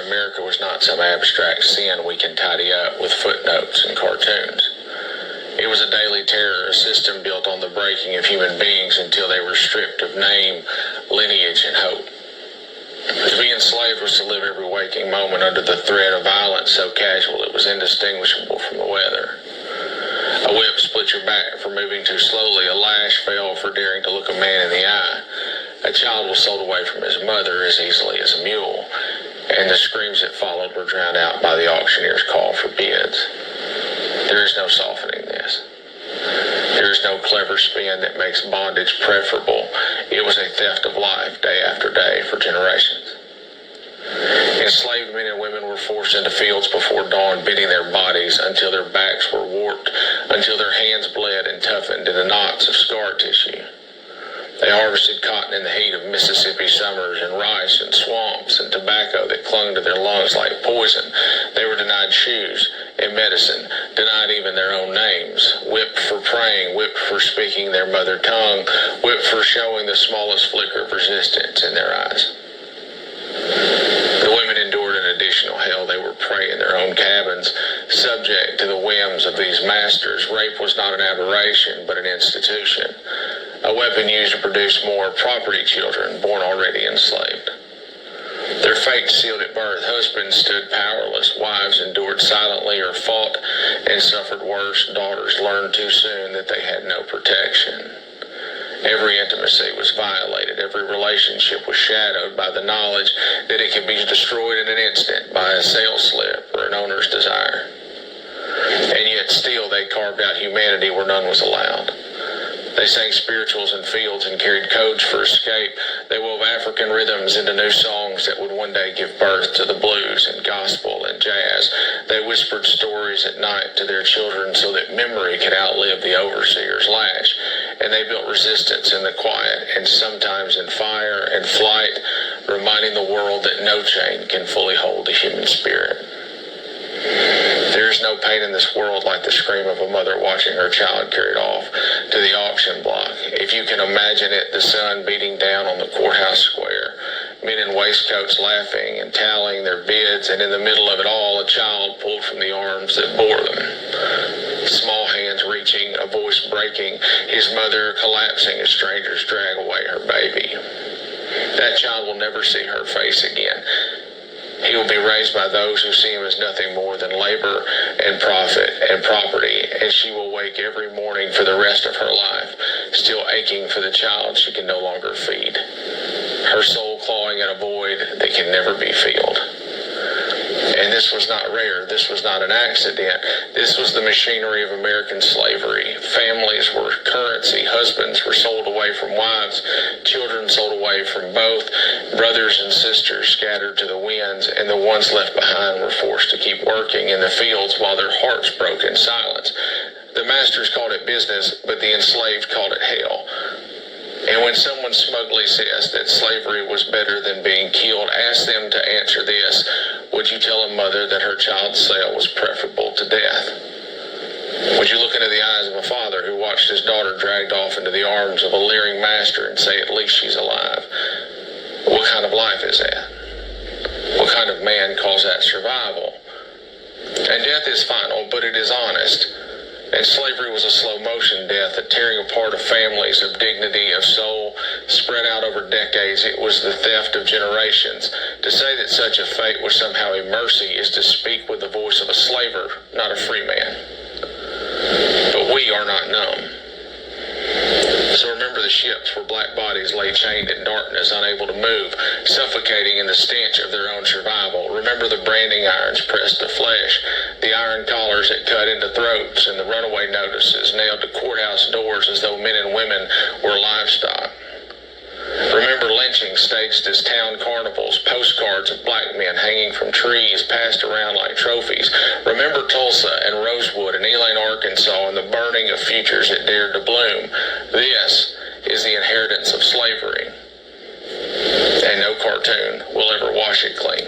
America was not some abstract sin we can tidy up with footnotes and cartoons. It was a daily terror, a system built on the breaking of human beings until they were stripped of name, lineage, and hope. To be enslaved was to live every waking moment under the threat of violence so casual it was indistinguishable from the weather. A whip split your back for moving too slowly. A lash fell for daring to look a man in the eye. A child was sold away from his mother as easily as a mule, and the screams that followed were drowned out by the auctioneer's call for bids. There is no softening this. There is no clever spin that makes bondage preferable. It was a theft of life day after day for generations. Enslaved men and women were forced into fields before dawn, beating their bodies until their backs were warped, until their hands bled and toughened into knots of scar tissue. They harvested cotton in the heat of Mississippi summers, and rice and swamps and tobacco that clung to their lungs like poison. They were denied shoes and medicine, denied even their own names, whipped for praying, whipped for speaking their mother tongue, whipped for showing the smallest flicker of resistance in their eyes. The women endured an additional hell. They were prey in their own cabins, subject to the whims of these masters. Rape was not an aberration, but an institution, a weapon used to produce more property children born already enslaved. Their fate sealed at birth. Husbands stood powerless. Wives endured silently or fought and suffered worse. Daughters learned too soon that they had no protection. Every intimacy was violated. Every relationship was shadowed by the knowledge that it could be destroyed in an instant by a sales slip or an owner's desire. And yet still they carved out humanity where none was allowed. They sang spirituals in fields and carried codes for escape. They wove African rhythms into new songs that would one day give birth to the blues and gospel and jazz. They whispered stories at night to their children so that memory could outlive the overseer's lash. And they built resistance in the quiet and sometimes in fire and flight, reminding the world that no chain can fully hold the human spirit. There is no pain in this world like the scream of a mother watching her child carried off to the auction block. If you can imagine it, the sun beating down on the courthouse square, men in waistcoats laughing and tallying their bids, and in the middle of it all, a child pulled from the arms that bore them. Small hands reaching, a voice breaking, his mother collapsing as strangers drag away her baby. That child will never see her face again. He will be raised by those who see him as nothing more than labor and profit and property, and she will wake every morning for the rest of her life, still aching for the child she can no longer feed, her soul clawing at a void that can never be filled. And this was not rare. This was not an accident. This was the machinery of American slavery. Families were currency. Husbands were sold away from wives. Children sold away from both. Brothers and sisters scattered to the winds, and the ones left behind were forced to keep working in the fields while their hearts broke in silence. The masters called it business, but the enslaved called it hell. And when someone smugly says that slavery was better than being killed, ask them to answer this: would you tell a mother that her child's sale was preferable to death? Would you look into the eyes of a father who watched his daughter dragged off into the arms of a leering master and say, at least she's alive? What kind of life is that? What kind of man calls that survival? And death is final, but it is honest. And slavery was a slow-motion death, a tearing apart of families, of dignity, of soul, spread out over decades. It was the theft of generations. To say that such a fate was somehow a mercy is to speak with the voice of a slaver, not a free man. But we are not numb. So remember the ships where black bodies lay chained in darkness, unable to move, suffocating in the stench of their own survival. Remember the branding irons pressed to flesh, the iron collars that cut into throats, and the runaway notices nailed to courthouse doors as though men and women were livestock. Remember lynching staged as town carnivals, postcards of black men hanging from trees passed around like trophies. Remember Tulsa and Rosewood and Elaine, Arkansas, and the burning of futures that dared to bloom. This is the inheritance of slavery, and no cartoon will ever wash it clean.